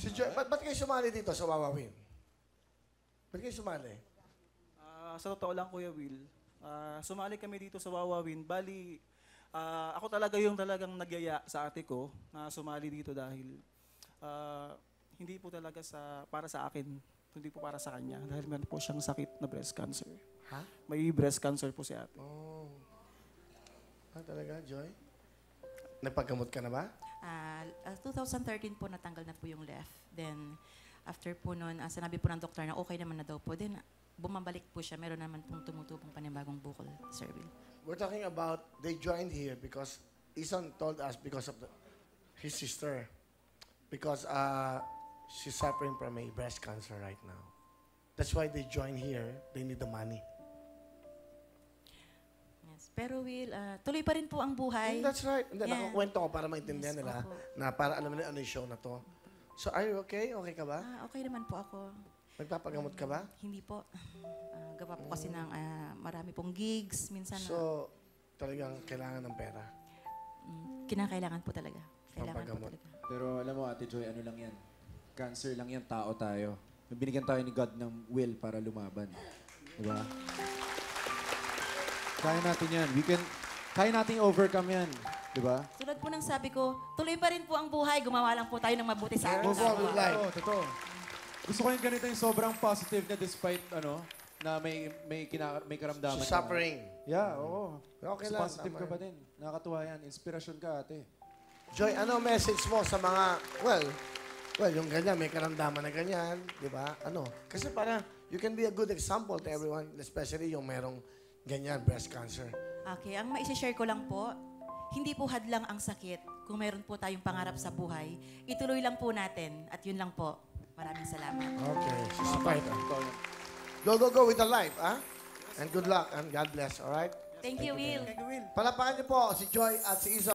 Si Joy, ba't kayo sumali dito sa Wawawin? Ba't kayo sumali? Sa totoo lang, Kuya Will, sumali kami dito sa Wawawin. Bali, ako talaga yung talagang nagyaya sa ate ko na sumali dito dahil hindi po talaga para sa akin, hindi po para sa kanya. Dahil meron po siyang sakit na breast cancer. Ha? May breast cancer po si ate. Oh. Talaga, Joy? Nagpaggamot ka na ba? 2013 po natanggal na po yung left. Then, after po noon, sinabi po ng doktor na okay naman na daw po. Then, bumabalik po siya. Meron naman pong tumutubong panibagong bukol, Sir Will. We're talking about they joined here because Isan told us because of his sister. Because she's suffering from a breast cancer right now. That's why they joined here. They need the money. Yes. Pero Will, tuloy pa rin po ang buhay. That's right. Hindi, Yeah. nakakwento ko para maintindihan Yes, nila opo. na para alam nila ano yung show na to. So, are you okay? Okay ka ba? Okay naman po ako. Nagpapagamot ka ba? Hindi po. Gawa po kasi ng marami pong gigs. Minsan So, talagang kailangan ng pera. kinakailangan po talaga. Kailangan po Pampagamot. talaga. Pero alam mo, Ate Joy, ano lang yan? Cancer lang yan, tao tayo. Binigyan tayo ni God ng will para lumaban. Diba? Kaya natin yan. Kaya natin overcome yan. Diba? Tulad po ng sabi ko, tuloy pa rin po ang buhay. Gumawa lang po tayo ng mabuti sa ating Move on with life. Oo, totoo. Gusto ko yung ganito yung sobrang positive na despite na may karamdaman. She's ka. suffering. Yeah, oo. Okay So, lang, positive tama ka pa yun. din. Nakakatuwa yan. Inspirasyon ka, ate. Joy, ano message mo sa mga, well, yung ganyan, may karamdaman na ganyan, di ba? Ano? Kasi para you can be a good example to everyone, especially yung merong ganyan, breast cancer. Okay, ang maisi-share ko lang po, hindi po hadlang ang sakit. Kung meron po tayong pangarap sa buhay, ituloy lang po natin. At yun lang po. Maraming salamat. Okay, she's right. Go with the life, ah? And good luck and God bless, all right? Thank you, Will. Palapakan niyo po si Joy at si Isa.